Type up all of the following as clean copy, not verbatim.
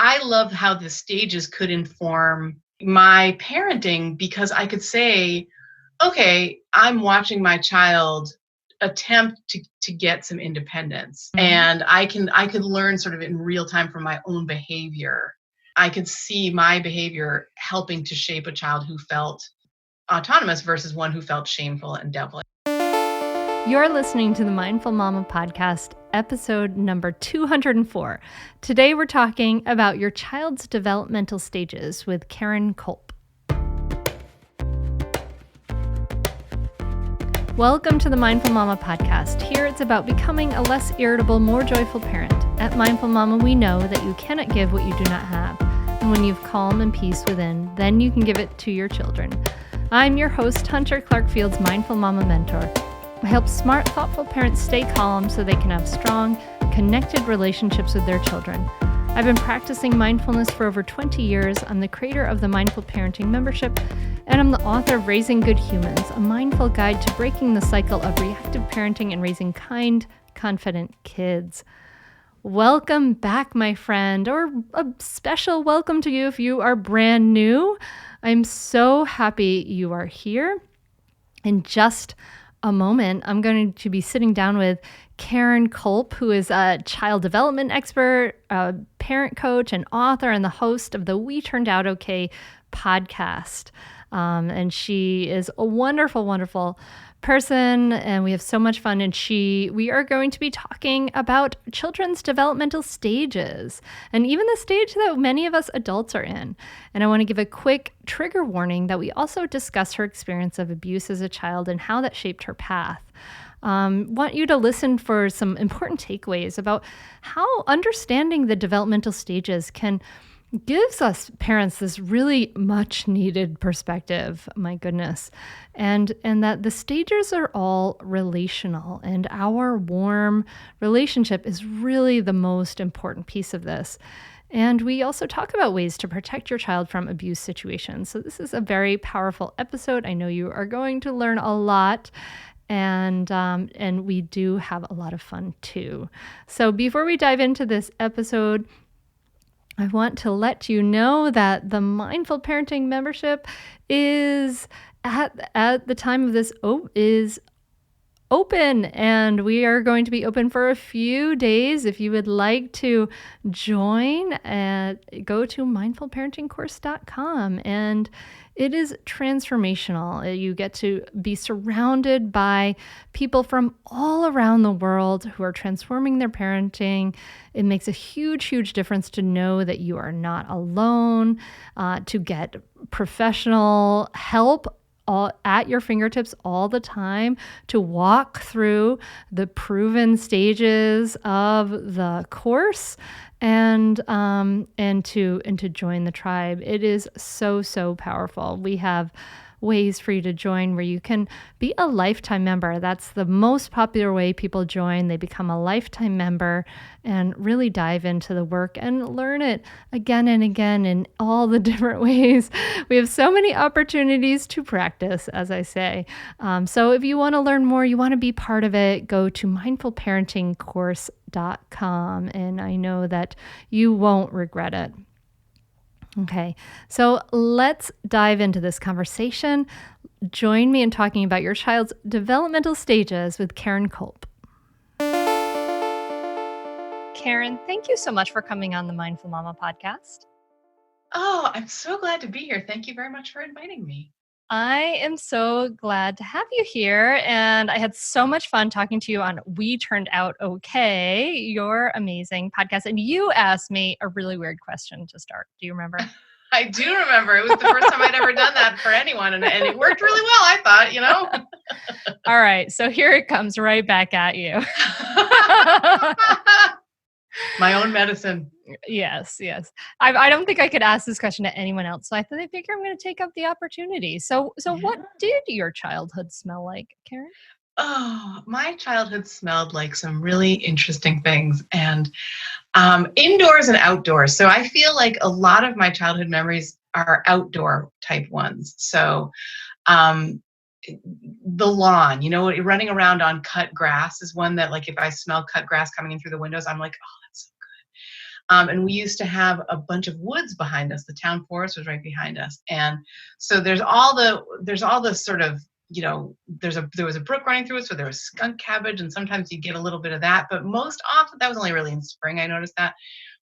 I love how the stages could inform my parenting, because I could say, okay, I'm watching my child attempt to get some independence, and I could learn sort of in real time from my own behavior. I could see my behavior helping to shape a child who felt autonomous versus one who felt shameful and devilish. You're listening to the Mindful Mama podcast, episode number 204. Today we're talking about your child's developmental stages with Karen Kolp. Welcome to the Mindful Mama podcast. Here it's about becoming a less irritable, more joyful parent. At Mindful Mama, we know that you cannot give what you do not have. And when you have calm and peace within, then you can give it to your children. I'm your host, Hunter Clark-Field's Mindful Mama mentor. I help smart, thoughtful parents stay calm so they can have strong, connected relationships with their children. I've been practicing mindfulness for over 20 years. I'm the creator of the Mindful Parenting membership, and I'm the author of Raising Good Humans, a mindful guide to breaking the cycle of reactive parenting and raising kind, confident kids. Welcome back, my friend, or a special welcome to you if you are brand new. I'm so happy you are here. In just a moment, I'm going to be sitting down with Karen Kolp, who is a child development expert, a parent coach, and author, and the host of the We Turned Out Okay podcast. And she is a wonderful, wonderful person, and we have so much fun. And we are going to be talking about children's developmental stages, and even the stage that many of us adults are in. And I want to give a quick trigger warning that we also discuss her experience of abuse as a child and how that shaped her path. Want you to listen for some important takeaways about how understanding the developmental stages gives us parents this really much needed perspective, my goodness, and that the stages are all relational, and our warm relationship is really the most important piece of this. And we also talk about ways to protect your child from abuse situations. So this is a very powerful episode. I know you are going to learn a lot. And we do have a lot of fun too. So before we dive into this episode, I want to let you know that the Mindful Parenting membership is at the time of this is open, and we are going to be open for a few days. If you would like to join, go to mindfulparentingcourse.com, and it is transformational. You get to be surrounded by people from all around the world who are transforming their parenting. It makes a huge, huge difference to know that you are not alone, to get professional help at your fingertips all the time, to walk through the proven stages of the course, and to join the tribe. It is so, so powerful. We have ways for you to join where you can be a lifetime member. That's the most popular way people join. They become a lifetime member and really dive into the work and learn it again and again in all the different ways. We have so many opportunities to practice, as I say. So if you want to learn more, you want to be part of it, go to mindfulparentingcourse.com, and I know that you won't regret it. Okay, so let's dive into this conversation. Join me in talking about your child's developmental stages with Karen Kolp. Karen, thank you so much for coming on the Mindful Mama podcast. Oh, I'm so glad to be here. Thank you very much for inviting me. I am so glad to have you here, and I had so much fun talking to you on We Turned Out Okay, your amazing podcast, and you asked me a really weird question to start. Do you remember? I do remember. It was the first time I'd ever done that for anyone, and it worked really well, I thought, All right, so here it comes right back at you. My own medicine. Yes. I don't think I could ask this question to anyone else, so I figure I'm going to take up the opportunity. So What did your childhood smell like, Karen? Oh, my childhood smelled like some really interesting things, and indoors and outdoors. So I feel like a lot of my childhood memories are outdoor type ones. So the lawn, running around on cut grass is one that, like, if I smell cut grass coming in through the windows, I'm like, oh, that's so good. And we used to have a bunch of woods behind us. The town forest was right behind us. And so there's all the sort of, there was a brook running through it. So there was skunk cabbage, and sometimes you get a little bit of that. But most often, that was only really in spring, I noticed that.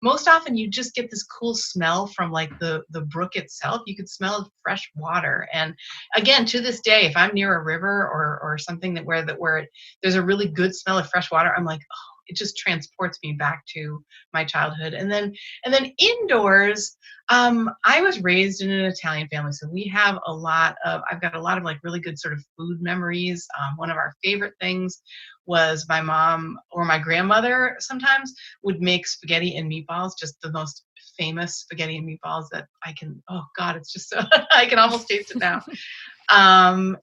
Most often you just get this cool smell from like the brook itself. You could smell fresh water. And again, to this day, if I'm near a river or something where there's a really good smell of fresh water, I'm like, oh, it just transports me back to my childhood. And then indoors, I was raised in an Italian family, so I've got a lot of like really good sort of food memories. One of our favorite things was my mom or my grandmother sometimes would make spaghetti and meatballs, just the most famous spaghetti and meatballs that oh God, it's just so, I can almost taste it now. I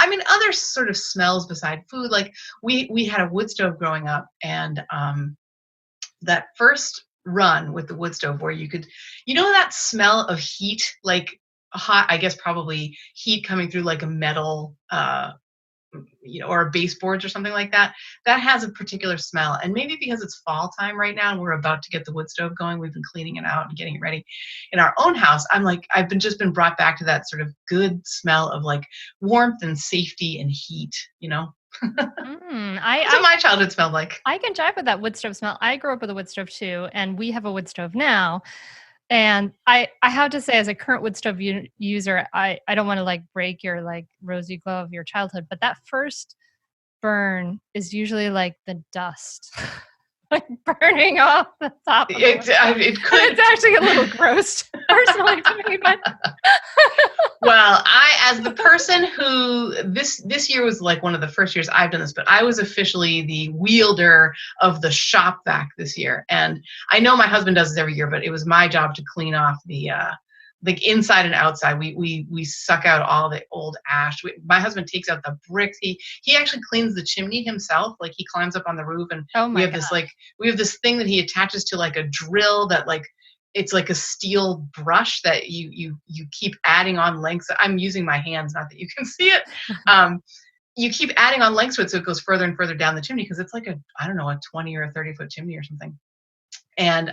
mean, other sort of smells beside food, like we had a wood stove growing up, and that first run with the wood stove where you could, that smell of heat, like hot, I guess probably heat coming through like a metal, or a baseboards or something like that, that has a particular smell. And maybe because it's fall time right now and we're about to get the wood stove going, we've been cleaning it out and getting it ready in our own house. I'm like, just been brought back to that sort of good smell of like warmth and safety and heat, That's what my childhood smelled like. I can jive with that wood stove smell. I grew up with a wood stove too, and we have a wood stove now. And I have to say, as a current wood stove user, I don't want to like break your like rosy glow of your childhood, but that first burn is usually like the dust, like burning off the top of it. It could. It's actually a little gross personally to me, but well, as the person who this year was like one of the first years I've done this, but I was officially the wielder of the shop vac this year. And I know my husband does this every year, but it was my job to clean off the inside and outside. We suck out all the old ash. My husband takes out the bricks. He actually cleans the chimney himself. Like he climbs up on the roof, and we have this thing that he attaches to like a drill that like, it's like a steel brush that you keep adding on lengths. I'm using my hands, not that you can see it. You keep adding on lengths to it so it goes further and further down the chimney, because it's like a 20 or a 30-foot chimney or something. And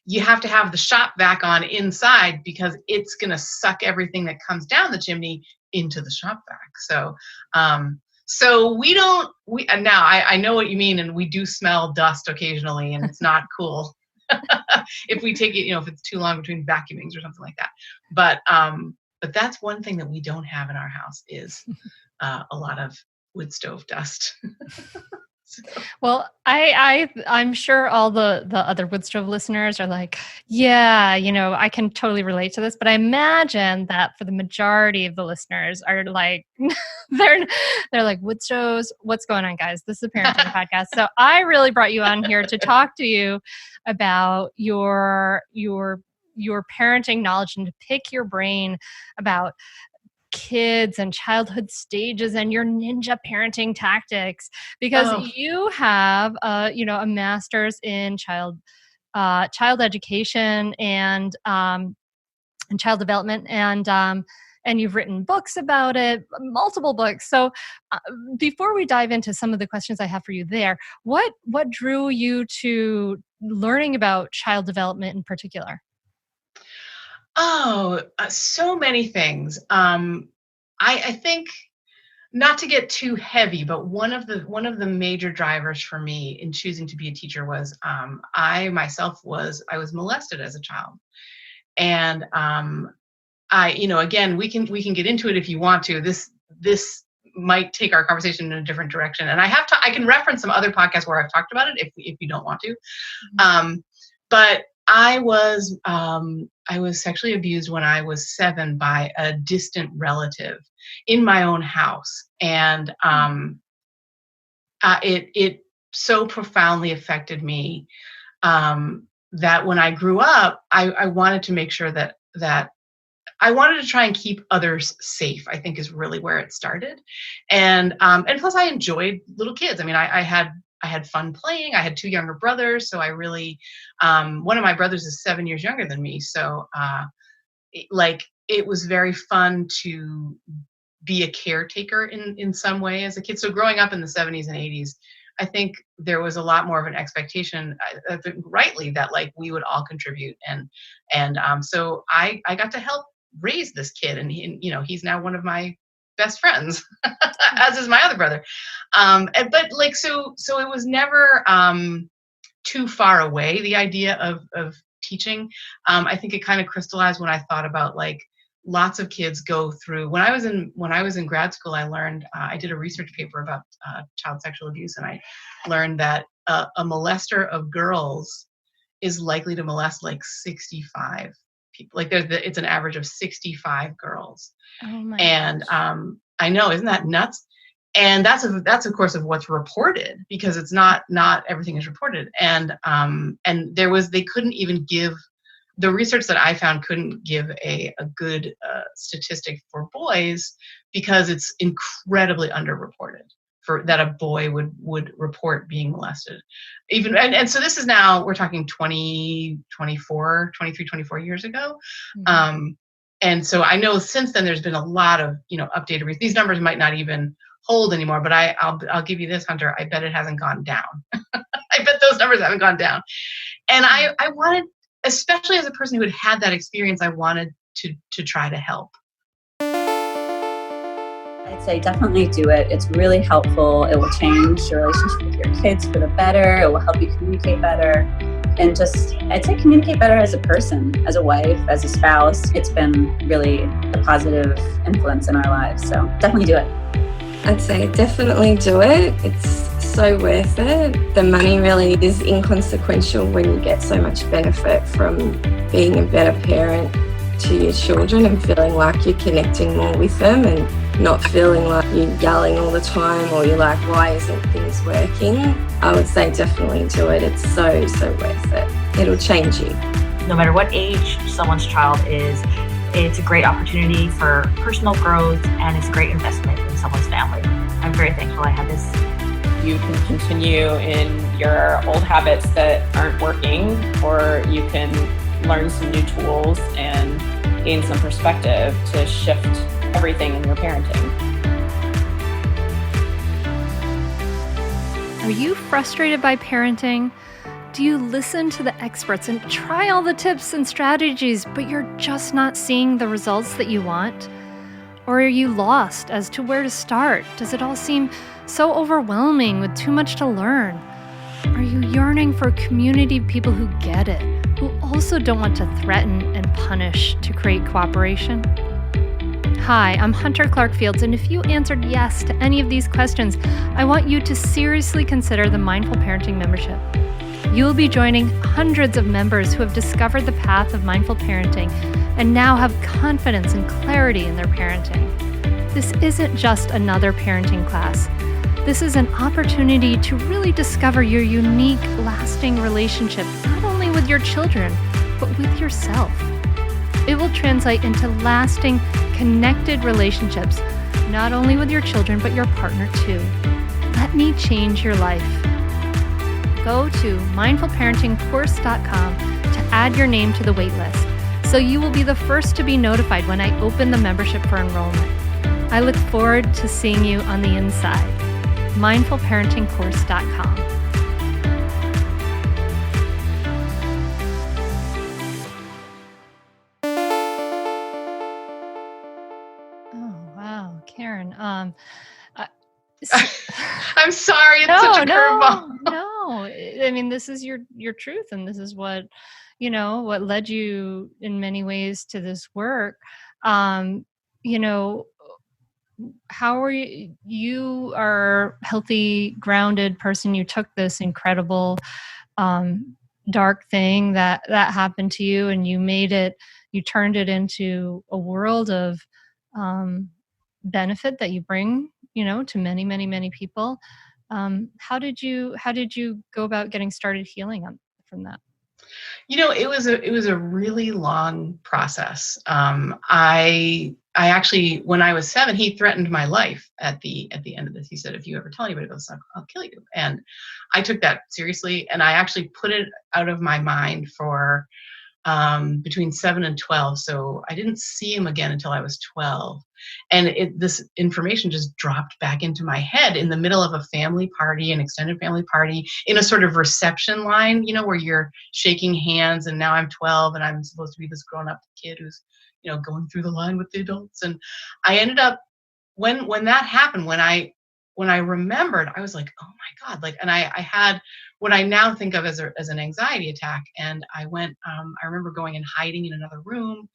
you have to have the shop vac on inside because it's going to suck everything that comes down the chimney into the shop vac. So now I know what you mean, and we do smell dust occasionally, and it's not cool. If we take it, if it's too long between vacuumings or something like that. But that's one thing that we don't have in our house is a lot of wood stove dust. So. Well, I'm sure all the other wood stove listeners are like, yeah, I can totally relate to this. But I imagine that for the majority of the listeners are like, they're like, wood stoves, what's going on, guys? This is a parenting podcast. So I really brought you on here to talk to you about your parenting knowledge and to pick your brain about kids and childhood stages and your ninja parenting tactics, because you have a master's in child education and child development, and you've written books about it, multiple books. So before we dive into some of the questions I have for you there, what drew you to learning about child development in particular? So many things. I think, not to get too heavy, but one of the major drivers for me in choosing to be a teacher was I myself was molested as a child, and again, we can get into it if you want to. This might take our conversation in a different direction, and I can reference some other podcasts where I've talked about it if you don't want to. But I was sexually abused when I was 7 by a distant relative in my own house. And it so profoundly affected me that when I grew up, I wanted to make sure that I wanted to try and keep others safe, I think is really where it started. And plus I enjoyed little kids. I mean, I had fun playing. I had 2 younger brothers. So I really, one of my brothers is 7 years younger than me. So it was very fun to be a caretaker in some way as a kid. So growing up in the 70s and 80s, I think there was a lot more of an expectation, I think rightly, that like we would all contribute, and so I got to help raise this kid, and he's now one of my best friends, as is my other brother. But like so it was never too far away, the idea of teaching. I think it kind of crystallized when I thought about like lots of kids go through. When I was in grad school, I learned I did a research paper about child sexual abuse, and I learned that a molester of girls is likely to molest like 65 people. Like it's an average of 65 girls. Oh my And gosh. I know, isn't that nuts? And that's of course of what's reported, because it's not everything is reported. And they couldn't even give, the research that I found couldn't give a good statistic for boys, because it's incredibly underreported for that a boy would report being molested. Even and so this is now, we're talking 23, 24 years ago. Mm-hmm. And so I know since then there's been a lot of updated. These numbers might not even hold anymore, but I'll give you this, Hunter. I bet it hasn't gone down. I bet those numbers haven't gone down. And I wanted, especially as a person who had that experience, I wanted to try to help. I'd say definitely do it. It's really helpful. It will change your relationship with your kids for the better. It will help you communicate better. And just, I'd say communicate better as a person, as a wife, as a spouse. It's been really a positive influence in our lives. So definitely do it. I'd say definitely do it. It's so worth it. The money really is inconsequential when you get so much benefit from being a better parent to your children and feeling like you're connecting more with them and not feeling like you're yelling all the time or you're like, why isn't things working? I would say definitely do it. It's so worth it. It'll change you. No matter what age someone's child is, it's a great opportunity for personal growth, and it's a great investment in someone's family. I'm very thankful I had this. You can continue in your old habits that aren't working, or you can learn some new tools and gain some perspective to shift everything in your parenting. Are you frustrated by parenting? Do you listen to the experts and try all the tips and strategies, but you're just not seeing the results that you want? Or are you lost as to where to start? Does it all seem so overwhelming with too much to learn? Are you yearning for a community of people who get it, who also don't want to threaten and punish to create cooperation? Hi, I'm Hunter Clark-Fields, and if you answered yes to any of these questions, I want you to seriously consider the Mindful Parenting membership. You'll be joining hundreds of members who have discovered the path of mindful parenting and now have confidence and clarity in their parenting. This isn't just another parenting class. This is an opportunity to really discover your unique, lasting relationship, not only with your children, but with yourself. It will translate into lasting, connected relationships, not only with your children, but your partner too. Let me change your life. Go to mindfulparentingcourse.com to add your name to the waitlist, so you will be the first to be notified when I open the membership for enrollment. I look forward to seeing you on the inside. mindfulparentingcourse.com. Oh, wow, Karen. I'm sorry, it's such a curveball. No. I mean, this is your truth, and this is what led you in many ways to this work. How are you? You are a healthy, grounded person. You took this incredible, dark thing that happened to you, and you turned it into a world of benefit that you bring, to many, many, many people. How did you go about getting started healing from that? It was a really long process. I actually, when I was 7, he threatened my life at the end of this. He said, if you ever tell anybody about this, I'll kill you. And I took that seriously, and I actually put it out of my mind for between 7 and 12. So I didn't see him again until I was 12. And this information just dropped back into my head in the middle of a family party, an extended family party, in a sort of reception line, where you're shaking hands, and now I'm 12 and I'm supposed to be this grown-up kid who's, going through the line with the adults. And I ended up, when that happened, when I remembered, I was like, oh my God, and I had what I now think of as an anxiety attack. And I remember going and hiding in another room.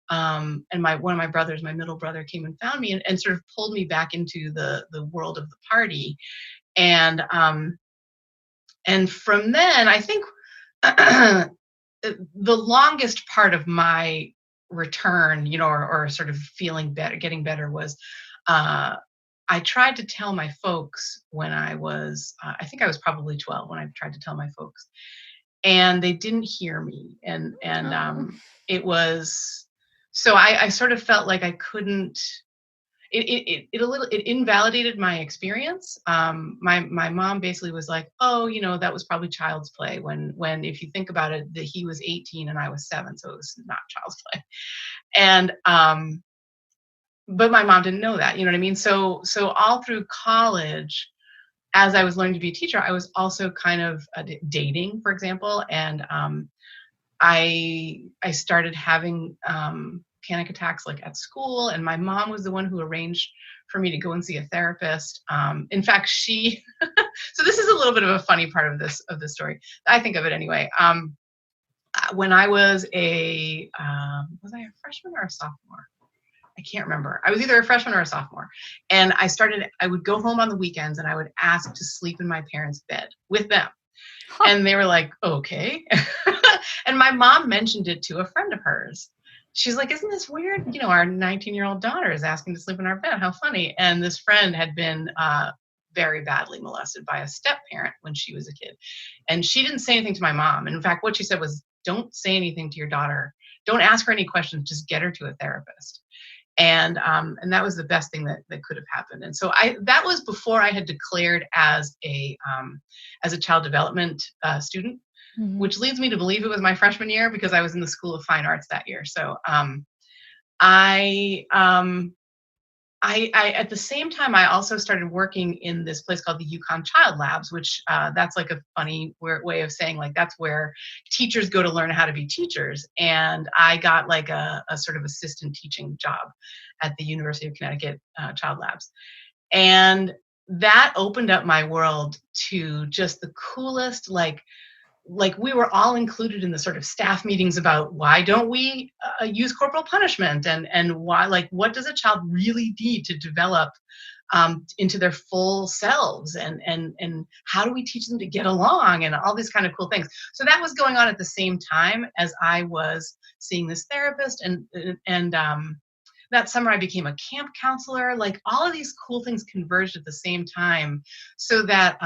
And one of my brothers, my middle brother, came and found me and sort of pulled me back into the world of the party. And from then, I think the longest part of my return, or sort of feeling better, getting better, was I tried to tell my folks when I was, I think I was probably 12 when I tried to tell my folks, and they didn't hear me. And it was, so I sort of felt like I couldn't, it invalidated my experience. My mom basically was like, oh, that was probably child's play, when if you think about it, that he was 18 and I was 7, so it was not child's play. And but my mom didn't know that, you know what I mean? So all through college, as I was learning to be a teacher, I was also kind of dating, for example, and I started having panic attacks at school, and my mom was the one who arranged for me to go and see a therapist. In fact, she so this is a little bit of a funny part of this story. I think of it anyway. When I was I a freshman or a sophomore? I can't remember. I was either a freshman or a sophomore. And I would go home on the weekends and I would ask to sleep in my parents' bed with them. Huh. And they were like, okay. And my mom mentioned it to a friend of hers. She's like, isn't this weird? Our 19-year-old daughter is asking to sleep in our bed. How funny. And this friend had been very badly molested by a step-parent when she was a kid. And she didn't say anything to my mom. And in fact, what she said was, don't say anything to your daughter. Don't ask her any questions. Just get her to a therapist. And that was the best thing that could have happened. And so that was before I had declared as a child development student, mm-hmm. which leads me to believe it was my freshman year because I was in the School of Fine Arts that year. So I at the same time, I also started working in this place called the Yukon Child Labs, which that's like a funny way of saying that's where teachers go to learn how to be teachers. And I got a sort of assistant teaching job at the University of Connecticut Child Labs. And that opened up my world to just the coolest, we were all included in the sort of staff meetings about why don't we use corporal punishment and why, what does a child really need to develop into their full selves and how do we teach them to get along and all these kind of cool things. So that was going on at the same time as I was seeing this therapist and that summer I became a camp counselor. All of these cool things converged at the same time so that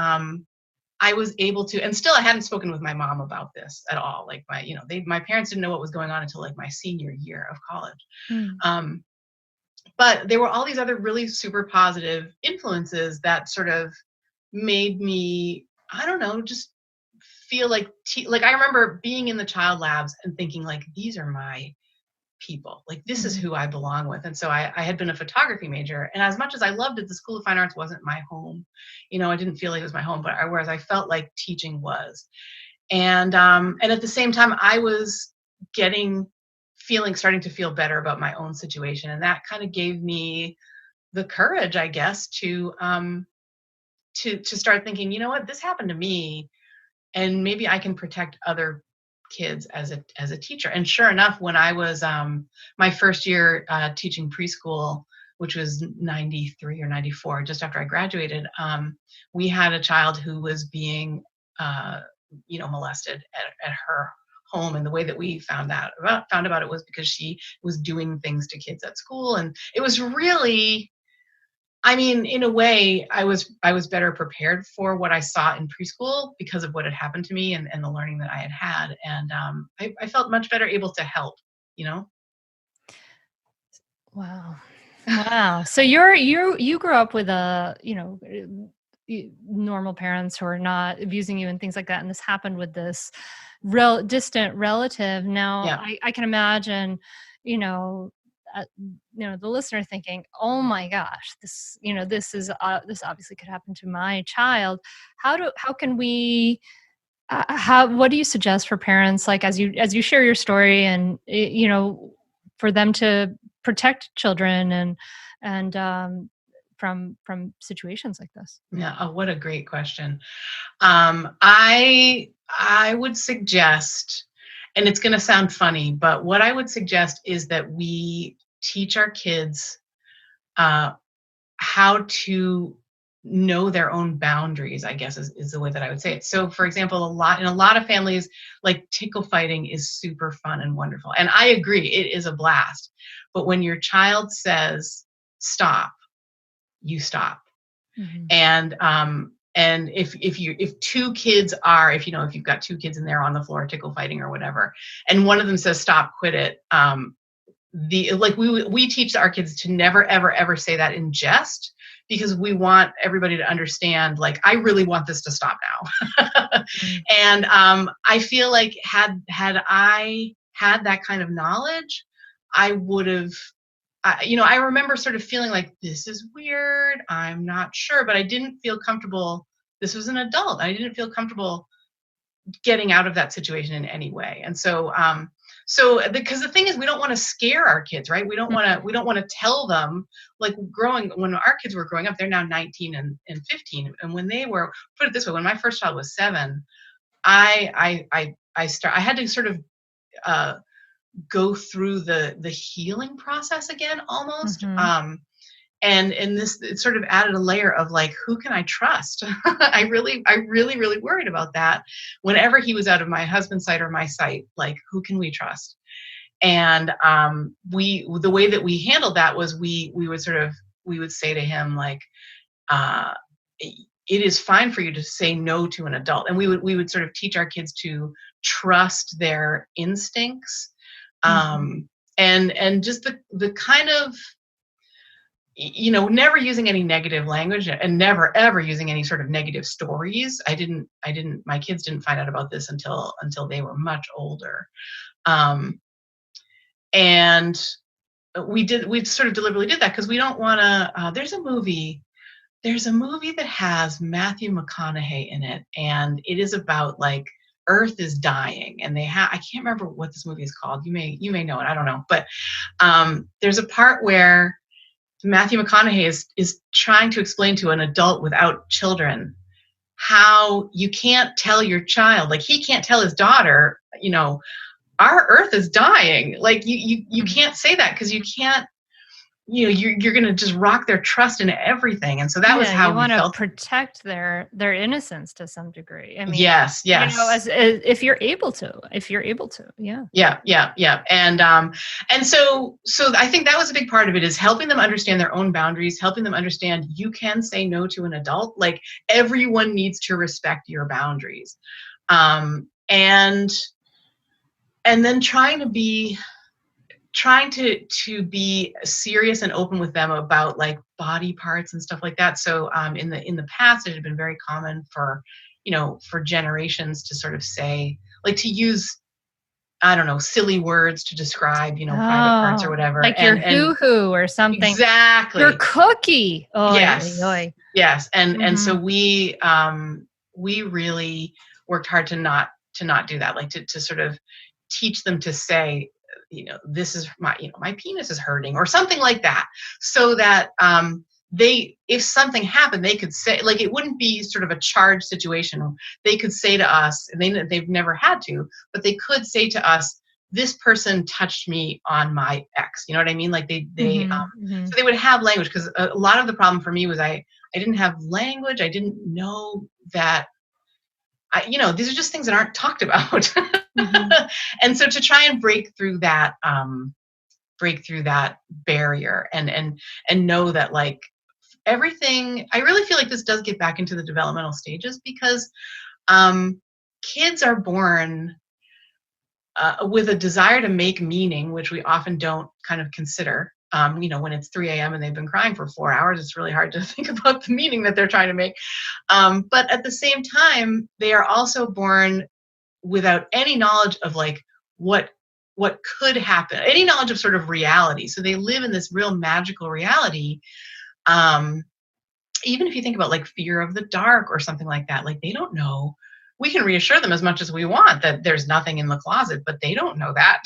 I was able to, and still I hadn't spoken with my mom about this at all. My parents didn't know what was going on until my senior year of college. Mm. But there were all these other really super positive influences that sort of made me, I don't know, just feel I remember being in the child labs and thinking these are my people. This is who I belong with. And so I had been a photography major, and as much as I loved it, the School of Fine Arts wasn't my home. I didn't feel like it was my home, but whereas I felt like teaching was. And at the same time, I was starting to feel better about my own situation. And that kind of gave me the courage, I guess, to start thinking, what, this happened to me, and maybe I can protect other kids as a teacher. And sure enough, when I was my first year teaching preschool, which was 93 or 94, just after I graduated, we had a child who was being molested at her home. And the way that we found about it was because she was doing things to kids at school. And it was really, in a way, I was better prepared for what I saw in preschool because of what had happened to me and the learning that I had had. And I felt much better able to help, Wow. So you grew up with normal parents who are not abusing you and things like that. And this happened with this distant relative. Now, Yeah. I can imagine, the listener thinking, "Oh my gosh, this obviously could happen to my child." How can we? What do you suggest for parents, like as you share your story, and for them to protect children and from situations like this? Yeah. Oh, what a great question. I would suggest, and it's going to sound funny, but what I would suggest is that we teach our kids how to know their own boundaries, I guess is the way that I would say it. So for example, in a lot of families, like tickle fighting is super fun and wonderful. And I agree, it is a blast. But when your child says stop, you stop. Mhm. And if two kids are, if you've got two kids and they're on the floor tickle fighting or whatever, and one of them says stop, quit it, we teach our kids to never ever say that in jest, because we want everybody to understand, like, I really want this to stop now. Mm. And I feel like had I had that kind of knowledge, I would have, I remember sort of feeling like, this is weird, I'm not sure, but I didn't feel comfortable. This was an adult. I didn't feel comfortable getting out of that situation in any way. And so because the thing is, we don't want to scare our kids, right? We don't want to tell them, like, when our kids were growing up, they're now 19 and 15. And when they were, put it this way, when my first child was 7, I had to sort of go through the healing process again, almost. Mhm. And this, it sort of added a layer of, like, who can I trust? I really worried about that. Whenever he was out of my husband's sight or my sight, like, who can we trust? And the way that we handled that was we would say to him, like, it is fine for you to say no to an adult. And we would sort of teach our kids to trust their instincts. And just the kind of, never using any negative language, and never ever using any sort of negative stories. My kids didn't find out about this until they were much older. And we sort of deliberately did that because we don't want to, there's a movie that has Matthew McConaughey in it, and it is about, like, Earth is dying, and I can't remember what this movie is called. You may know it, I don't know. But there's a part where Matthew McConaughey is trying to explain to an adult without children how you can't tell your child, like, he can't tell his daughter, our Earth is dying. Like, you can't say that, because you can't, you're going to just rock their trust in everything. And so that was how you we felt. Want to protect their innocence to some degree. I mean, yes. as if you're able to, yeah. Yeah. And so I think that was a big part of it, is helping them understand their own boundaries, helping them understand you can say no to an adult. Like, everyone needs to respect your boundaries. And then trying to be serious and open with them about, like, body parts and stuff like that. So in the past, it had been very common for generations to sort of say, like, to use, I don't know, silly words to describe, private parts or whatever. Like your hoo-hoo or something. Exactly. Your cookie. Oh, yes. Oy. Yes. And so we really worked hard to not do that, like to sort of teach them to say, this is my penis is hurting, or something like that, so that if something happened, they could say, like, it wouldn't be sort of a charged situation. They could say to us, and they've never had to, but they could say to us, this person touched me on my ex. You know what I mean? Like, so they would have language, because a lot of the problem for me was I didn't have language. I didn't know that, these are just things that aren't talked about. And so to try and break through that barrier, and know that, like, everything, I really feel like this does get back into the developmental stages, because kids are born with a desire to make meaning, which we often don't kind of consider. When it's 3 a.m. and they've been crying for 4 hours, it's really hard to think about the meaning that they're trying to make. But at the same time, they are also born without any knowledge of like what could happen, any knowledge of sort of reality. So they live in this real magical reality. Even if you think about like fear of the dark or something like that, like they don't know. We can reassure them as much as we want that there's nothing in the closet, but they don't know that.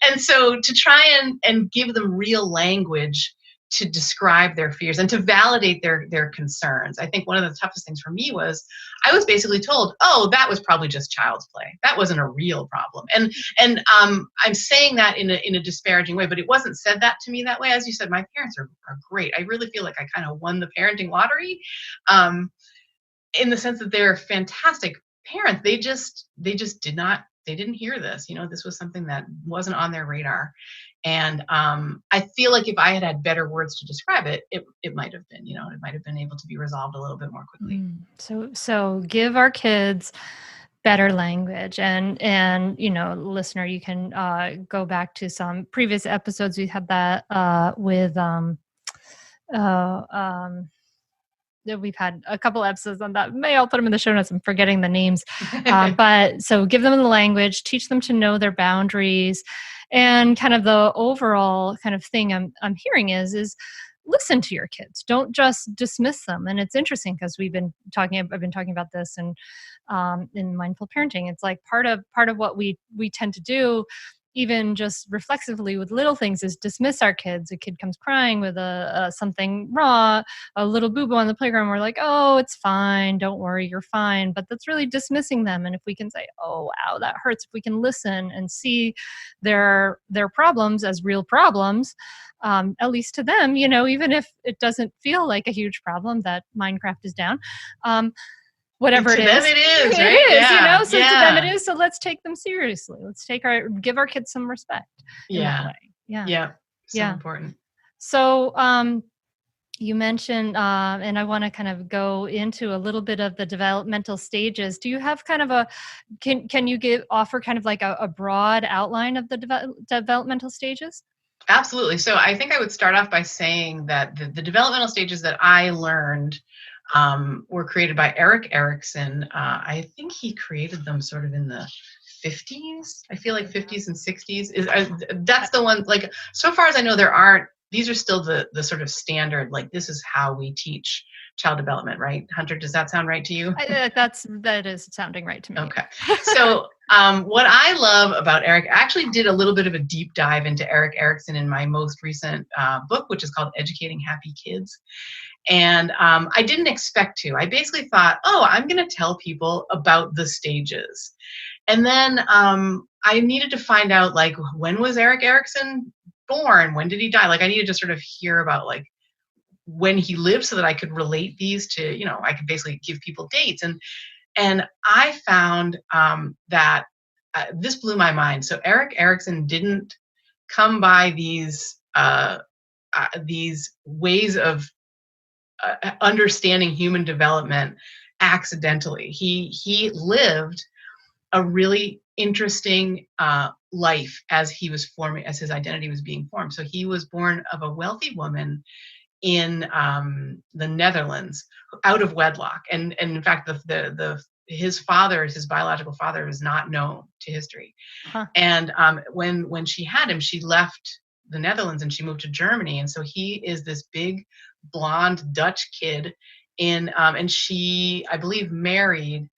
And so to try and give them real language to describe their fears and to validate their concerns. I think one of the toughest things for me was I was basically told, oh, that was probably just child's play. That wasn't a real problem. And I'm saying that in a disparaging way, but it wasn't said that to me that way. As you said, my parents are great. I really feel like I kind of won the parenting lottery, in the sense that they're fantastic parents. They just didn't hear this. This was something that wasn't on their radar. And I feel like if I had had better words to describe it, it might have been, it might have been able to be resolved a little bit more quickly. So give our kids better language, and listener, you can go back to some previous episodes. We had that with we've had a couple episodes on that. I'll put them in the show notes. I'm forgetting the names. But so give them the language, teach them to know their boundaries. And kind of the overall kind of thing I'm hearing is listen to your kids. Don't just dismiss them. And it's interesting because I've been talking about this and in mindful parenting. It's like part of what we tend to do, even just reflexively with little things, is dismiss our kids. A kid comes crying with something raw, a little boo-boo on the playground. We're like, oh, it's fine. Don't worry, you're fine. But that's really dismissing them. And if we can say, oh, wow, that hurts. If we can listen and see their problems as real problems, at least to them, even if it doesn't feel like a huge problem that Minecraft is down, whatever it is. To them it is, right? It is, yeah. So to them it is. So let's take them seriously. Let's give our kids some respect. In that way. Yeah. So important. So you mentioned, and I want to kind of go into a little bit of the developmental stages. Do you have kind of can you offer kind of like a broad outline of the developmental stages? Absolutely. So I think I would start off by saying that the developmental stages that I learned were created by Erik Erikson. I think he created them sort of in the 50s. I feel like 50s and 60s. That's the one, like, so far as I know, these are still the sort of standard, like, this is how we teach child development, right? Hunter, does that sound right to you? That is sounding right to me. Okay. So what I love about Erik, I actually did a little bit of a deep dive into Erik Erikson in my most recent book, which is called Educating Happy Kids. And I didn't expect to. I basically thought, I'm going to tell people about the stages. And then I needed to find out, like, when was Erik Erikson born? When did he die? Like, I needed to sort of hear about, like, when he lived so that I could relate these to, I could basically give people dates. And I found that this blew my mind. So Erik Erikson didn't come by these ways of understanding human development accidentally. He lived a really interesting life as he was forming, as his identity was being formed. So he was born of a wealthy woman in the Netherlands, out of wedlock, and in fact, his biological father, is not known to history. Huh. And when she had him, she left the Netherlands and she moved to Germany, and so he is this big blonde Dutch kid and she, I believe, married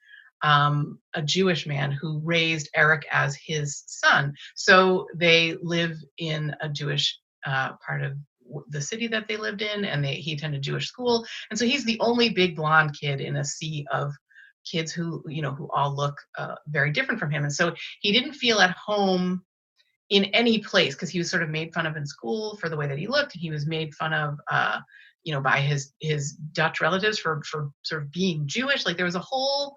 a Jewish man who raised Erik as his son. So they live in a Jewish part of the city that they lived in, and he attended Jewish school. And so he's the only big blonde kid in a sea of kids who all look very different from him. And so he didn't feel at home in any place because he was sort of made fun of in school for the way that he looked. And he was made fun of, by his Dutch relatives for sort of being Jewish. Like, there was a whole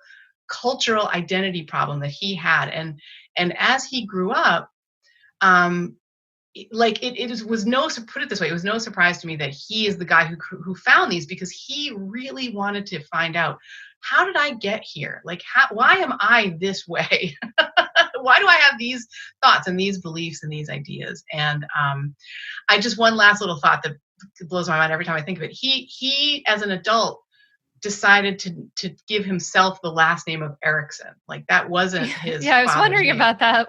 cultural identity problem that he had. And as he grew up, it was put it this way, it was no surprise to me that he is the guy who found these, because he really wanted to find out, how did I get here? Like, why am I this way? Why do I have these thoughts and these beliefs and these ideas? And one last little thought that blows my mind every time I think of it. He as an adult decided to give himself the last name of Erickson. Like that wasn't his Yeah, I was father's wondering name. about that.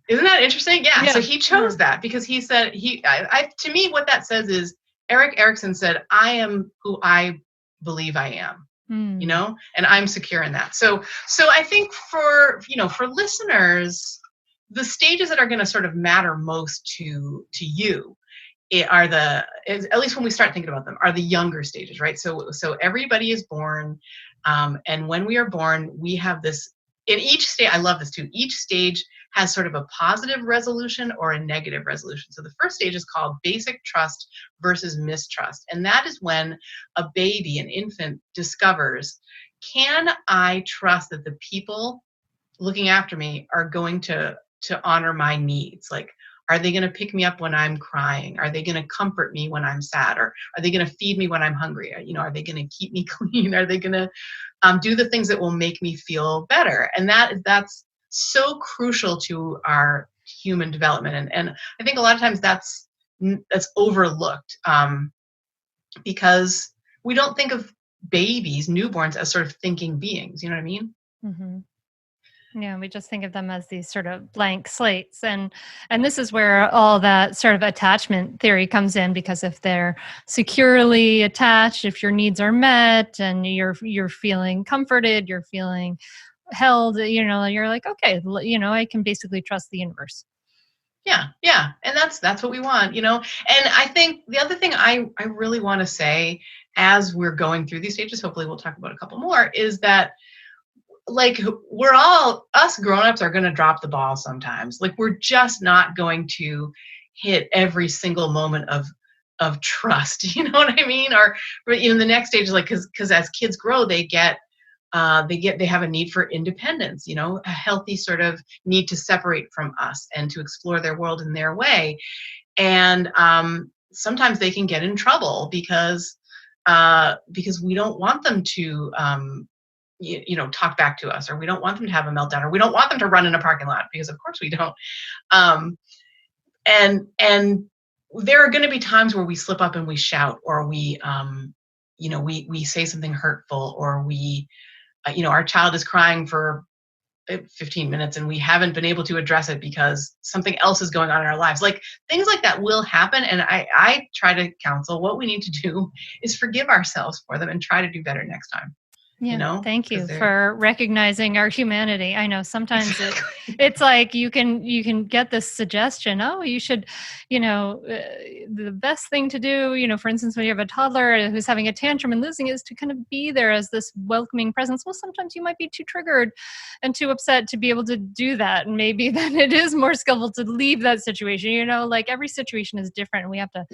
Isn't that interesting? Yeah. Yeah. So he chose that because he said to me, what that says is Erik Erikson said, I am who I believe I am, you know, and I'm secure in that. So I think for listeners, the stages that are going to sort of matter most to you are at least when we start thinking about them, are the younger stages, right? So everybody is born, and when we are born, we have this, in each stage, I love this too, each stage has sort of a positive resolution or a negative resolution. So the first stage is called basic trust versus mistrust. And that is when a baby, an infant, discovers, can I trust that the people looking after me are going to honor my needs? Like, are they going to pick me up when I'm crying? Are they going to comfort me when I'm sad? Or are they going to feed me when I'm hungry? Are they going to keep me clean? Are they going to do the things that will make me feel better? And that's so crucial to our human development. And I think a lot of times that's overlooked because we don't think of babies, newborns, as sort of thinking beings. You know what I mean? Mm-hmm. Yeah, we just think of them as these sort of blank slates. And this is where all that sort of attachment theory comes in, because if they're securely attached, if your needs are met and you're feeling comforted, you're feeling held, you're like, okay, I can basically trust the universe. Yeah. And that's what we want, And I think the other thing I really want to say as we're going through these stages, hopefully we'll talk about a couple more, is that like us grown-ups are going to drop the ball sometimes. Like we're just not going to hit every single moment of trust. You know what I mean? Or the next stage is like, because as kids grow, they have a need for independence, a healthy sort of need to separate from us and to explore their world in their way. And sometimes they can get in trouble because we don't want them to talk back to us, or we don't want them to have a meltdown, or we don't want them to run in a parking lot, because of course we don't. And there are going to be times where we slip up and we shout, or we say something hurtful, or our child is crying for 15 minutes and we haven't been able to address it because something else is going on in our lives. Like things like that will happen. And I try to counsel what we need to do is forgive ourselves for them and try to do better next time. Yeah, thank you for recognizing our humanity. I know sometimes it's like you can get this suggestion, oh, you should, the best thing to do, for instance, when you have a toddler who's having a tantrum and losing, is to kind of be there as this welcoming presence. Well, sometimes you might be too triggered and too upset to be able to do that. And maybe then it is more skillful to leave that situation. Like every situation is different, and we have to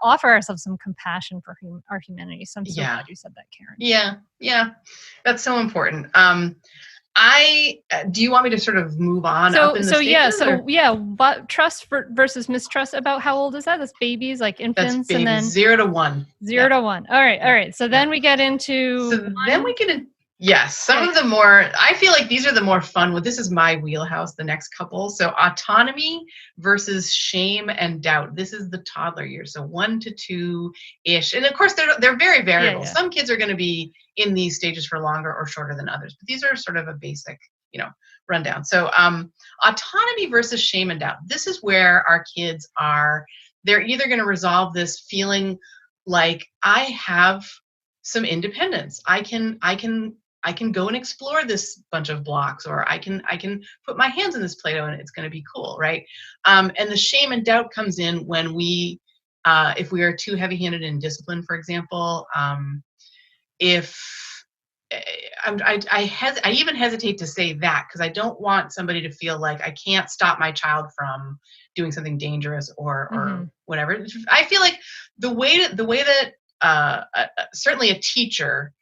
offer ourselves some compassion for our humanity. So I'm so glad you said that, Karen. Yeah. That's so important. Do you want me to sort of move on? But trust versus mistrust. About how old is that? That's babies, like infants, that's babies, and then 0 to 1. 0 to 1. All right. So then we get into. Yes, some of the more, I feel like these are the more fun. This is my wheelhouse, the next couple. So autonomy versus shame and doubt. This is the toddler years, so 1 to 2-ish. And of course, they're very variable. Yeah. Some kids are going to be in these stages for longer or shorter than others, but these are sort of a basic, rundown. So autonomy versus shame and doubt. This is where our kids they're either going to resolve this feeling like, I have some independence. I can go and explore this bunch of blocks, or I can put my hands in this Play-Doh and it's going to be cool, right? And the shame and doubt comes in when if we are too heavy-handed in discipline, for example. If I even hesitate to say that, because I don't want somebody to feel like I can't stop my child from doing something dangerous or whatever. I feel like the way that certainly a teacher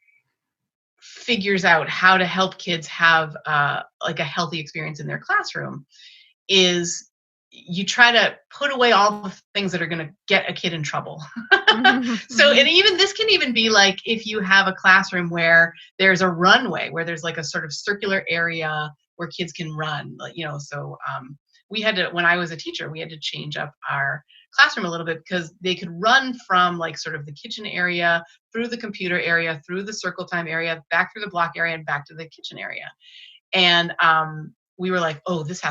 figures out how to help kids have like a healthy experience in their classroom is you try to put away all the things that are going to get a kid in trouble. So, and even this can even be like if you have a classroom where there's a runway, where there's like a sort of circular area where kids can run, so we had to, when I was a teacher, we had to change up our classroom a little bit because they could run from like sort of the kitchen area through the computer area, through the circle time area, back through the block area, and back to the kitchen area. And we were like, oh, this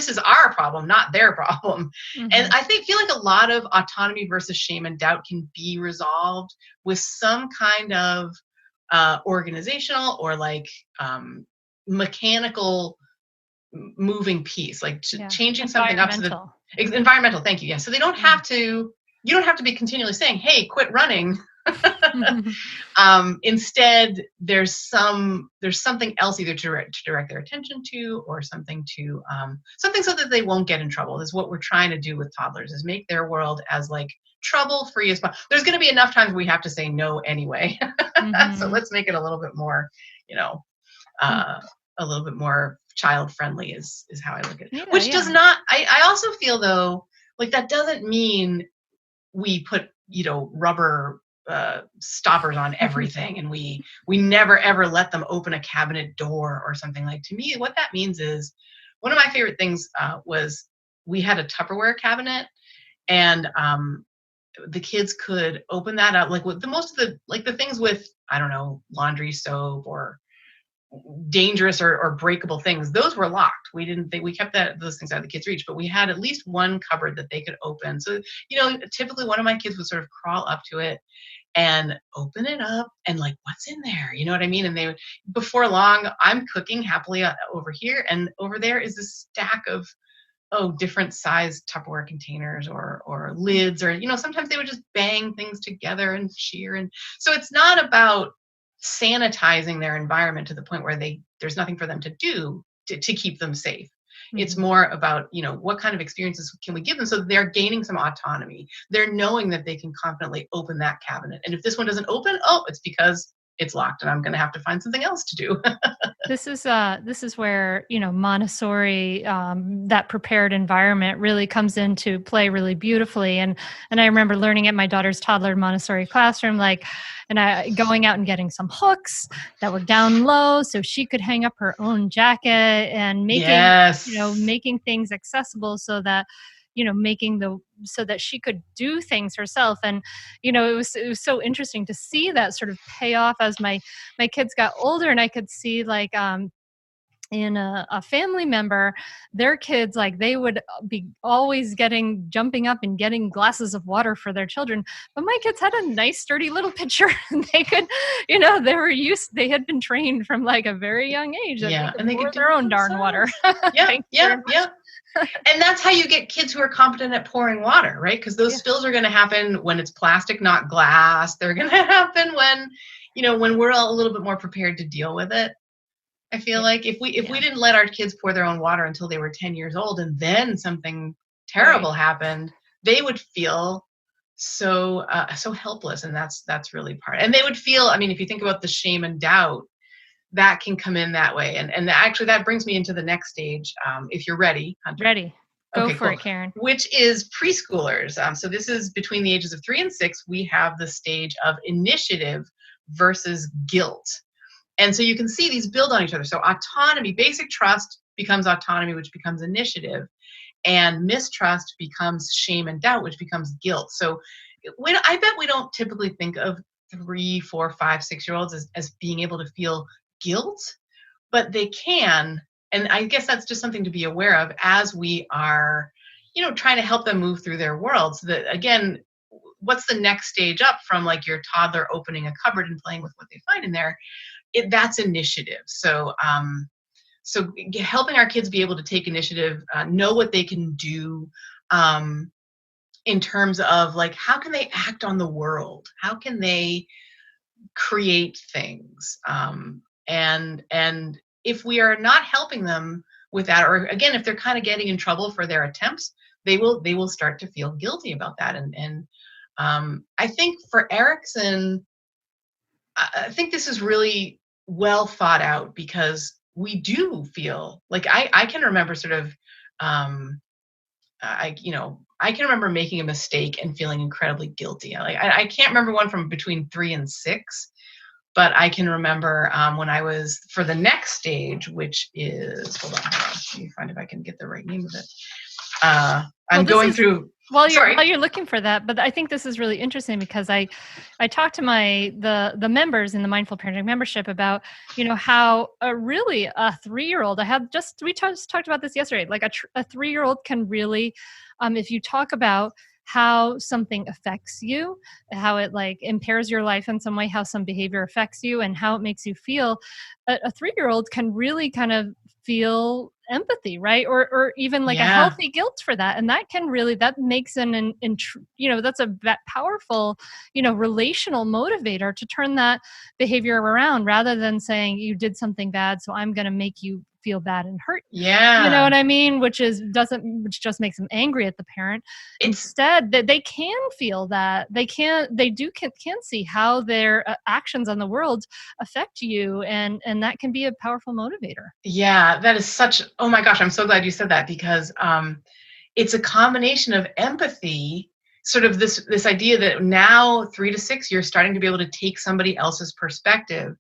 is our problem, not their problem. Mm-hmm. And I feel like a lot of autonomy versus shame and doubt can be resolved with some kind of organizational or like mechanical moving piece, like changing something up to the environmental. Thank you. Yeah. So they don't have to, you don't have to be continually saying, hey, quit running. Instead, there's something else either to direct their attention to, or something to something so that they won't get in trouble. Is what we're trying to do with toddlers, is make their world as like trouble-free as possible. There's going to be enough times we have to say no anyway. So let's make it a little bit more, a little bit more child-friendly is how I look at it. Which does not, I also feel though, like that doesn't mean we put, rubber stoppers on everything and we never ever let them open a cabinet door or something. Like, to me, what that means is, one of my favorite things was we had a Tupperware cabinet, and the kids could open that up, like with the things with, I don't know, laundry soap or dangerous or breakable things, those were locked. We kept those things out of the kids' reach, but we had at least one cupboard that they could open. So, typically one of my kids would sort of crawl up to it and open it up and like, what's in there? You know what I mean? And before long, I'm cooking happily over here, and over there is a stack of different size Tupperware containers or lids, or sometimes they would just bang things together and cheer. And so it's not about sanitizing their environment to the point where there's nothing for them to do to keep them safe. Mm-hmm. It's more about, what kind of experiences can we give them so that they're gaining some autonomy. They're knowing that they can confidently open that cabinet. And if this one doesn't open, it's because it's locked and I'm going to have to find something else to do. This is where, Montessori, that prepared environment really comes into play really beautifully. And I remember learning at my daughter's toddler Montessori classroom, and going out and getting some hooks that were down low so she could hang up her own jacket, and making things accessible so that, so that she could do things herself. And, it was so interesting to see that sort of pay off as my kids got older, and I could see like, in a family member, their kids, like they would be always jumping up and getting glasses of water for their children. But my kids had a nice sturdy little pitcher, and they could, they had been trained from like a very young age that they could pour their own darn water. Yeah. And that's how you get kids who are competent at pouring water, right? Because those spills are going to happen when it's plastic, not glass. They're going to happen when, when we're all a little bit more prepared to deal with it. I feel like if we didn't let our kids pour their own water until they were 10 years old, and then something terrible happened, they would feel so helpless. And that's really part. And they would feel, if you think about the shame and doubt, that can come in that way. And actually that brings me into the next stage. If you're ready, Hunter. Ready. Go for it, Karen. Which is preschoolers. So this is between the ages of 3 and 6. We have the stage of initiative versus guilt. And so you can see these build on each other. So autonomy, basic trust becomes autonomy, which becomes initiative. And mistrust becomes shame and doubt, which becomes guilt. So I bet we don't typically think of 3, 4, 5, 6-year-olds as being able to feel guilt, but they can. And I guess that's just something to be aware of as we are, trying to help them move through their world. So that, again, what's the next stage up from like your toddler opening a cupboard and playing with what they find in there? That's initiative. So helping our kids be able to take initiative, know what they can do in terms of like, how can they act on the world? How can they create things? And if we are not helping them with that, or again, if they're kind of getting in trouble for their attempts, they will start to feel guilty about that. And I think for Erickson, I think this is really well thought out, because we do feel like I can remember sort of, I can remember making a mistake and feeling incredibly guilty. I can't remember one from between 3 and 6, But I can remember when I was for the next stage, which is, hold on, let me find if I can get the right name of it. I'm going through. While you're looking for that, but I think this is really interesting because I talked to the members in the Mindful Parenting membership about, how really a 3-year-old, we just talked about this yesterday, like a 3-year-old can really, if you talk about how something affects you, how it like impairs your life in some way, how some behavior affects you and how it makes you feel, a 3-year-old can really kind of feel empathy, right? Or even like a healthy guilt for that. And that can really, that makes that's a powerful, relational motivator to turn that behavior around rather than saying you did something bad, so I'm going to make you feel bad and hurt. Yeah. You know what I mean? Which just makes them angry at the parent. Instead, that they can feel that they can see how their actions on the world affect you. And that can be a powerful motivator. Yeah, that is oh my gosh, I'm so glad you said that because it's a combination of empathy, sort of this idea that now 3 to 6, you're starting to be able to take somebody else's perspective,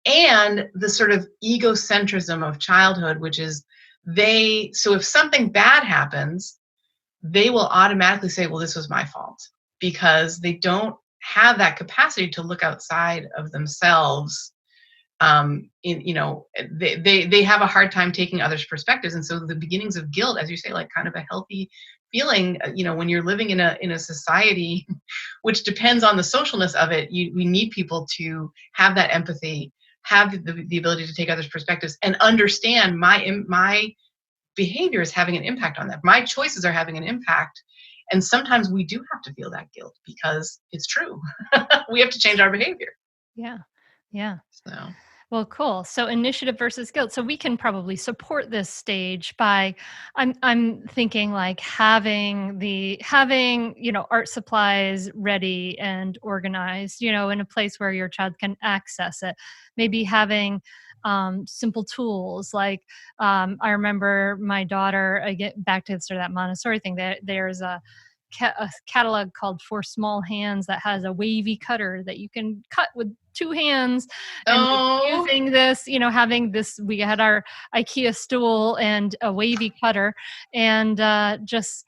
and the sort of egocentrism of childhood, which is so if something bad happens, they will automatically say, well, this was my fault, because they don't have that capacity to look outside of themselves. They have a hard time taking others' perspectives. And so the beginnings of guilt, as you say, like kind of a healthy feeling, when you're living in a society which depends on the socialness of it, we need people to have that empathy, have the ability to take others' perspectives and understand my behavior is having an impact on that. My choices are having an impact. And sometimes we do have to feel that guilt because it's true. We have to change our behavior. Yeah. Yeah. So. Well, cool. So initiative versus guilt. So we can probably support this stage by, I'm thinking like having art supplies ready and organized, in a place where your child can access it. Maybe having simple tools like I remember my daughter. I get back to sort of that Montessori thing. There's a catalog called For Small Hands that has a wavy cutter that you can cut with 2 hands. And using this, having this, we had our IKEA stool and a wavy cutter, and just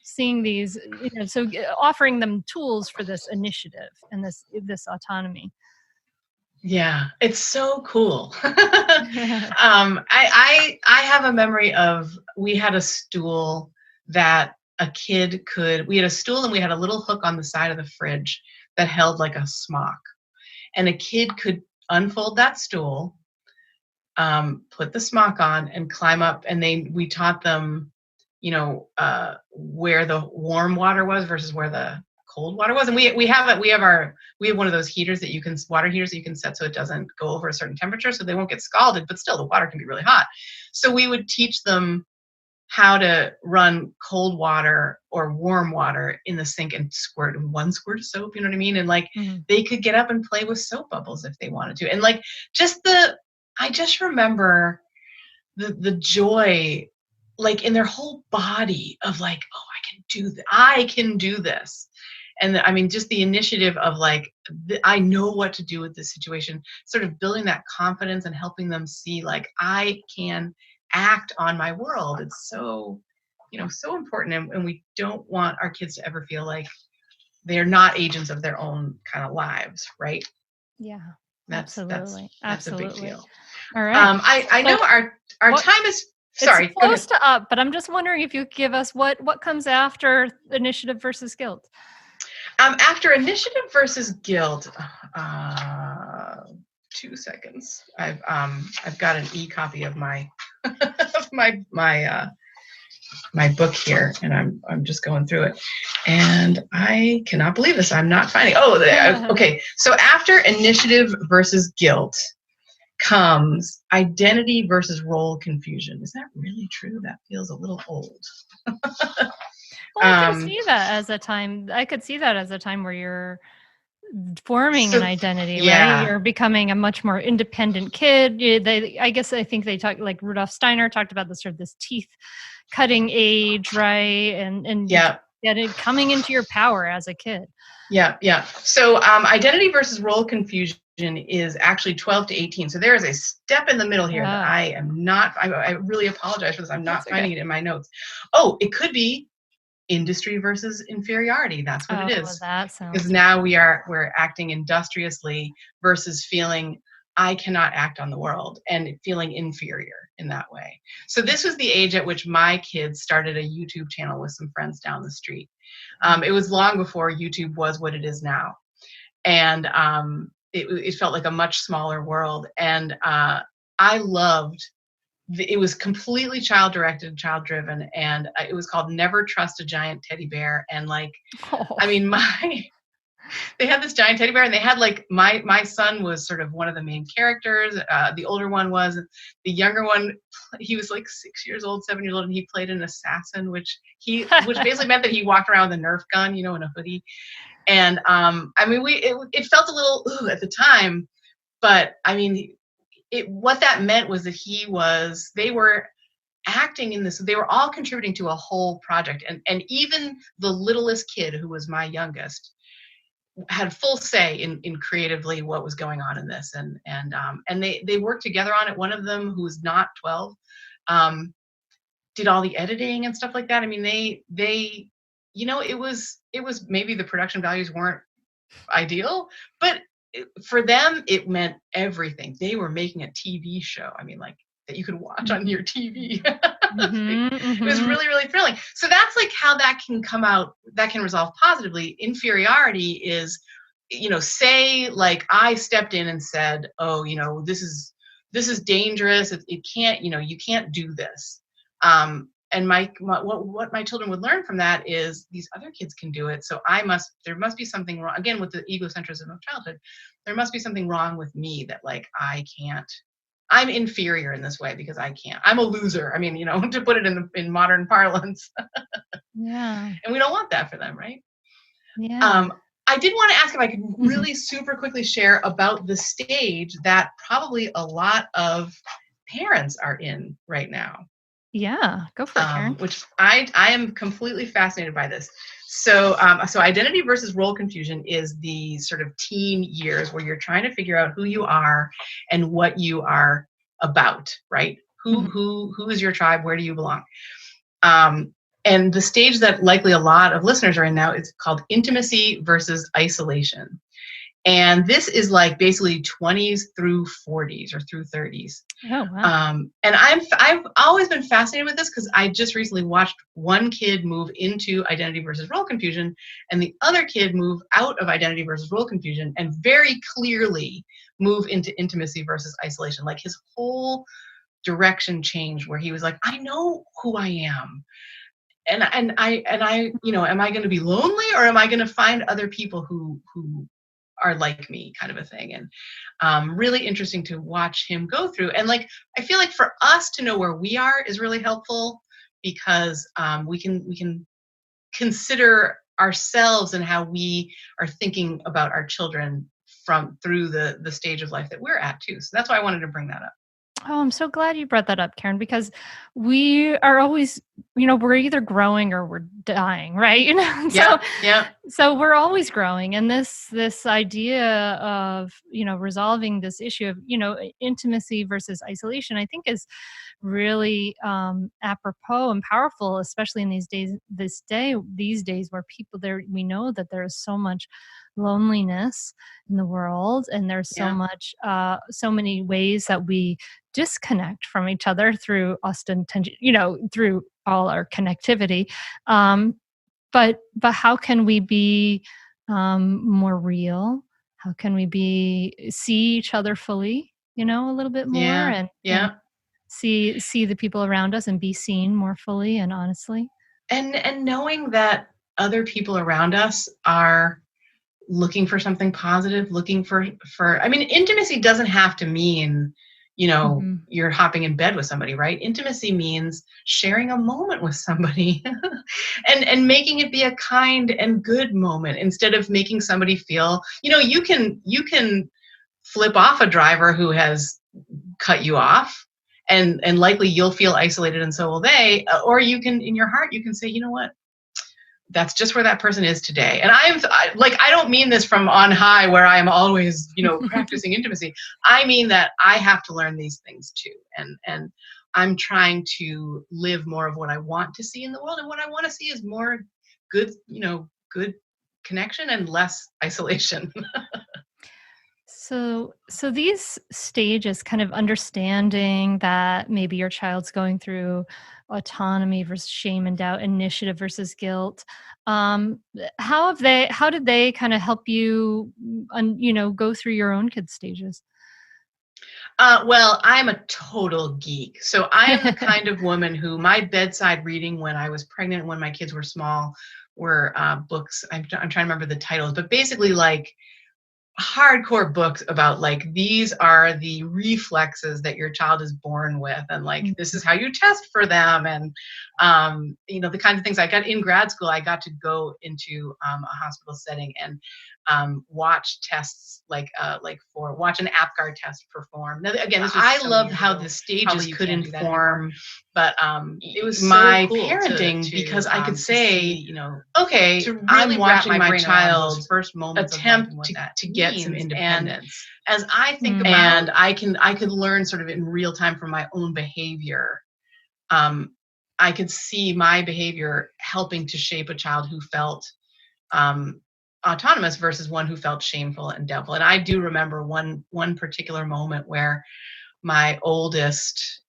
seeing these, so offering them tools for this initiative and this autonomy. Yeah, it's so cool. I have a memory of, we had a stool that a kid we had a stool and we had a little hook on the side of the fridge that held like a smock, and a kid could unfold that stool, put the smock on and climb up, and we taught them, where the warm water was versus where the cold water was. And we have one of those water heaters that you can set so it doesn't go over a certain temperature, so they won't get scalded, but still the water can be really hot. So we would teach them how to run cold water or warm water in the sink and squirt 1 squirt of soap, you know what I mean? And like, they could get up and play with soap bubbles if they wanted to. And like, I just remember the joy, like in their whole body of like, oh, I can do this. And I mean, just the initiative of like, I know what to do with this situation, sort of building that confidence and helping them see like, I can act on my world. It's so, so important. And we don't want our kids to ever feel like they're not agents of their own kind of lives, right? Yeah, that's a big deal. All right. I know our time is, sorry. It's close to up, but I'm just wondering if you could give us what comes after initiative versus guilt. After initiative versus guilt, 2 seconds. I've got an e-copy of my my book here, and I'm just going through it, and I cannot believe this. I'm not finding. Okay. So after initiative versus guilt comes identity versus role confusion. Is that really true? That feels a little old. Well, I can see that as a time. I could see that as a time where you're forming an identity, right? You're becoming a much more independent kid. I think they talk, like Rudolf Steiner talked about this teeth cutting age, right? And coming into your power as a kid. Yeah. So identity versus role confusion is actually 12 to 18. So there is a step in the middle here that I am not, I really apologize for this. I'm not finding it in my notes. Oh, it could be industry versus inferiority. That's what it is. Because now we're acting industriously versus feeling I cannot act on the world and feeling inferior in that way. So this was the age at which my kids started a YouTube channel with some friends down the street. It was long before YouTube was what it is now. And it felt like a much smaller world. And I loved, it was completely child-directed, child-driven, and it was called Never Trust a Giant Teddy Bear. And like, I mean, they had this giant teddy bear, and they had like, my son was sort of one of the main characters. The older one was. The younger one, he was like 6 years old, 7 years old, and he played an assassin, which basically meant that he walked around with a Nerf gun, in a hoodie. And I mean, it felt a little at the time, but I mean, what that meant was that they were acting in this, they were all contributing to a whole project. And even the littlest kid, who was my youngest, had full say in creatively what was going on in this. And they worked together on it. One of them, who was not 12, did all the editing and stuff like that. I mean, they it was maybe the production values weren't ideal, but for them, it meant everything. They were making a TV show. I mean, like, that you could watch on your TV. It was really, really thrilling. So that's like how that can come out, that can resolve positively. Inferiority is, say like I stepped in and said, oh, this is dangerous. It can't, you can't do this. And what my children would learn from that is these other kids can do it. So there must be something wrong. Again, with the egocentrism of childhood, there must be something wrong with me that like, I can't, I'm inferior in this way because I can't, I'm a loser. I mean, to put it in modern parlance. Yeah. And we don't want that for them. Right. Yeah. I did want to ask if I could really super quickly share about the stage that probably a lot of parents are in right now. Yeah, go for it, Karen. Which I am completely fascinated by this. So identity versus role confusion is the sort of teen years where you're trying to figure out who you are and what you are about, right? Who is your tribe? Where do you belong? And the stage that likely a lot of listeners are in now is called intimacy versus isolation. And this is like basically 20s through 40s or through 30s. Oh, wow. And I've always been fascinated with this because I just recently watched one kid move into identity versus role confusion and the other kid move out of identity versus role confusion and very clearly move into intimacy versus isolation. Like his whole direction changed where he was like, I know who I am. And I am I going to be lonely or am I going to find other people who are like me, kind of a thing. And really interesting to watch him go through. And like, I feel like for us to know where we are is really helpful because we can consider ourselves and how we are thinking about our children through the stage of life that we're at too. So that's why I wanted to bring that up. Oh, I'm so glad you brought that up, Karen, because we are always, we're either growing or we're dying, right? So we're always growing. And this idea of, resolving this issue of, intimacy versus isolation, I think is really apropos and powerful, especially in these days where we know that there is so much loneliness in the world, and there's so many ways that we disconnect from each other through ostentation, through all our connectivity. But how can we be more real? How can we see each other fully, a little bit more and see the people around us and be seen more fully and honestly? And knowing that other people around us are looking for something positive, looking for, I mean, intimacy doesn't have to mean, you're hopping in bed with somebody, right? Intimacy means sharing a moment with somebody and making it be a kind and good moment instead of making somebody feel, you can flip off a driver who has cut you off and likely you'll feel isolated and so will they, or you can, in your heart, you can say, you know what? that's just where that person is today. And I don't mean this from on high where I'm always, practicing intimacy. I mean that I have to learn these things too. And I'm trying to live more of what I want to see in the world. And what I want to see is more good, good connection and less isolation. So these stages, kind of understanding that maybe your child's going through autonomy versus shame and doubt, initiative versus guilt. How did they kind of help you, go through your own kids' stages? Well, I'm a total geek. So I am the kind of woman who my bedside reading when I was pregnant and when my kids were small were books. I'm trying to remember the titles, but basically like hardcore books about like these are the reflexes that your child is born with, and like this is how you test for them, and the kinds of things. I got in grad school, I got to go into a hospital setting and watch tests watch an APGAR test perform. Now again, I loved how the stages could inform, but it was my cool parenting because I could say, okay, to really I'm watching my child's first moments attempt to get some independence. And as I think about, and I could learn sort of in real time from my own behavior. I could see my behavior helping to shape a child who felt autonomous versus one who felt shameful and doubtful. And I do remember one particular moment where my oldest,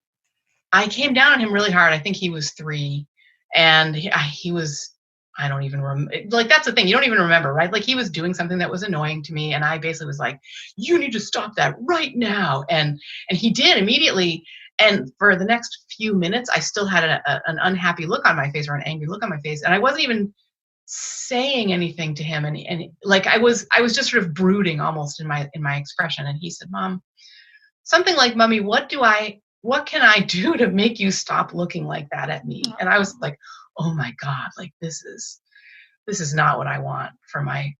I came down on him really hard. I think he was 3, and he was, I don't even remember. Like, that's the thing. You don't even remember, right? Like, he was doing something that was annoying to me, and I basically was like, you need to stop that right now. And he did immediately. And for the next few minutes, I still had an unhappy look on my face, or an angry look on my face. And I wasn't even saying anything to him. And like, I was just sort of brooding almost in my expression. And he said, Mom, something like, Mommy, what can I do to make you stop looking like that at me? And I was like, oh my God, like this is not what I want for my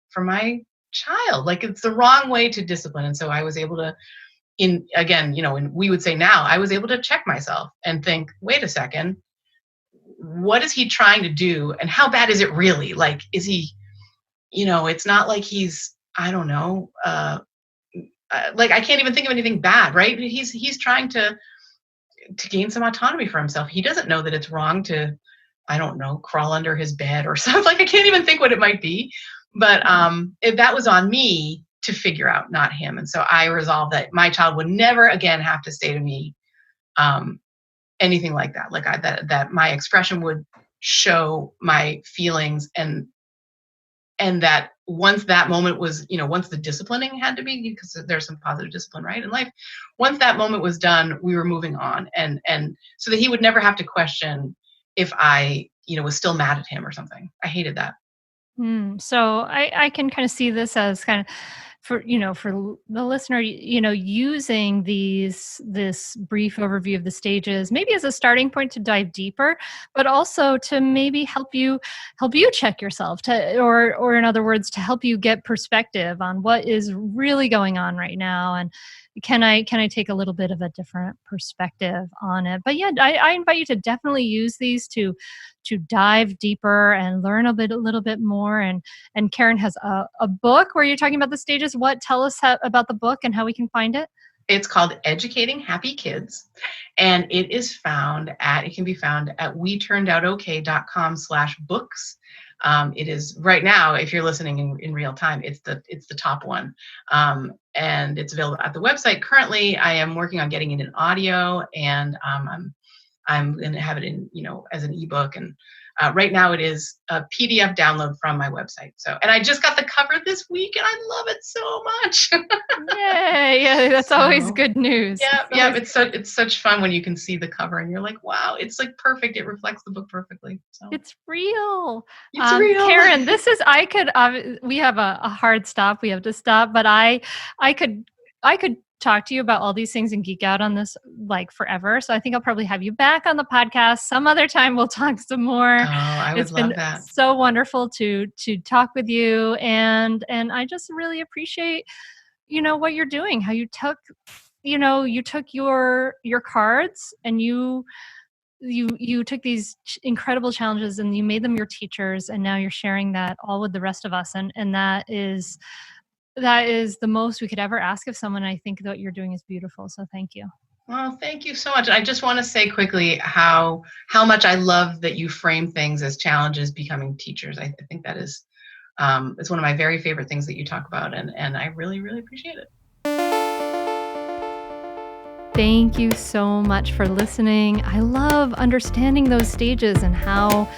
child. Like, it's the wrong way to discipline. And so I was able to, and we would say now, I was able to check myself and think, wait a second, what is he trying to do? And how bad is it really? Like, is he, it's not like he's, I don't know, like, I can't even think of anything bad, right? He's trying to gain some autonomy for himself. He doesn't know that it's wrong to, I don't know, crawl under his bed or something. Like, I can't even think what it might be. But if that was on me to figure out, not him. And so I resolved that my child would never again have to say to me anything like that. Like, that my expression would show my feelings, and that once that moment was, once the disciplining had to be, because there's some positive discipline, right, in life, once that moment was done, we were moving on, and so that he would never have to question if I, was still mad at him or something. I hated that. So I can kind of see this as kind of for the listener, using this brief overview of the stages, maybe as a starting point to dive deeper, but also to maybe help you check yourself, or in other words, to help you get perspective on what is really going on right now, and can I take a little bit of a different perspective on it. But yeah, I invite you to definitely use these to dive deeper and learn a little bit more. And Karen has a book where you're talking about the stages. Tell us about the book and how we can find it. It's called Educating Happy Kids, and it can be found at WeTurnedOutOK.com/books. It is right now, if you're listening in real time, it's the top one. And it's available at the website. Currently, I am working on getting it in audio, and I'm going to have it in, as an ebook. And right now it is a PDF download from my website. So, and I just got the cover this week, and I love it so much. Yay! Yeah, that's always good news. Yeah. It's such fun when you can see the cover and you're like, wow, it's like perfect. It reflects the book perfectly. So it's real. It's real. Karen, we have a hard stop. We have to stop, but I could talk to you about all these things and geek out on this like forever. So I think I'll probably have you back on the podcast some other time. We'll talk some more. Oh, I would love that. It's been so wonderful to talk with you, and I just really appreciate what you're doing. How you took your cards and you you took these incredible challenges and you made them your teachers, and now you're sharing that all with the rest of us. And that is the most we could ever ask of someone. I think that what you're doing is beautiful. So thank you. Well, thank you so much. I just want to say quickly how much I love that you frame things as challenges becoming teachers. I think that is it's one of my very favorite things that you talk about, and I really, really appreciate it. Thank you so much for listening. I love understanding those stages and how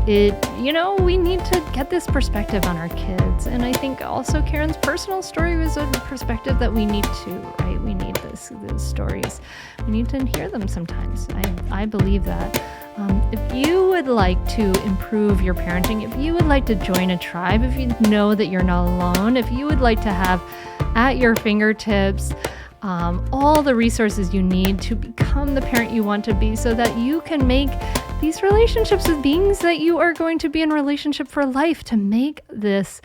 we need to get this perspective on our kids. And I think also Karen's personal story was a perspective that we need to, right? We need those stories. We need to hear them sometimes. I believe that. If you would like to improve your parenting, if you would like to join a tribe, if you know that you're not alone, if you would like to have at your fingertips all the resources you need to become the parent you want to be, so that you can make these relationships with beings that you are going to be in relationship for life, to make this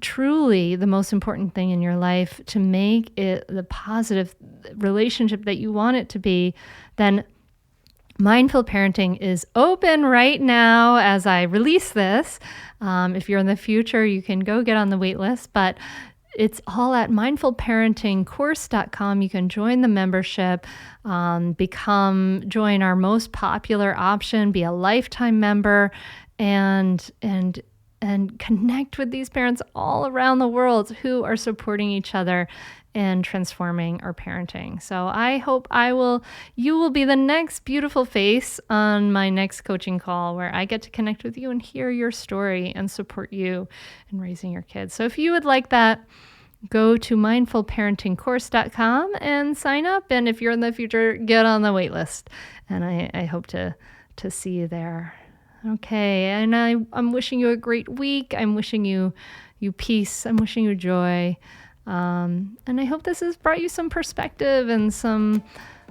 truly the most important thing in your life, to make it the positive relationship that you want it to be, then Mindful Parenting is open right now as I release this. If you're in the future, you can go get on the wait list, but it's all at mindfulparentingcourse.com. You can join the membership, join our most popular option, be a lifetime member, and connect with these parents all around the world who are supporting each other and transforming our parenting. So I hope you will be the next beautiful face on my next coaching call, where I get to connect with you and hear your story and support you in raising your kids. So if you would like that, go to mindfulparentingcourse.com and sign up. And if you're in the future, get on the wait list. And I hope to see you there. Okay. And I'm wishing you a great week. I'm wishing you peace. I'm wishing you joy. And I hope this has brought you some perspective and some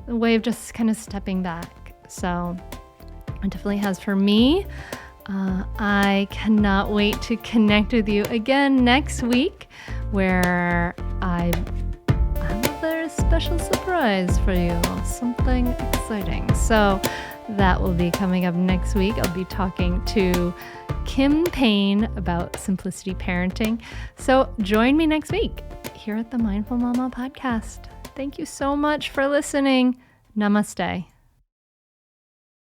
way of just kind of stepping back. So it definitely has for me. I cannot wait to connect with you again next week, where I have a very special surprise for you, something exciting. So that will be coming up next week. I'll be talking to Kim Payne about simplicity parenting. So join me next week here at the Mindful Mama podcast. Thank you so much for listening. Namaste.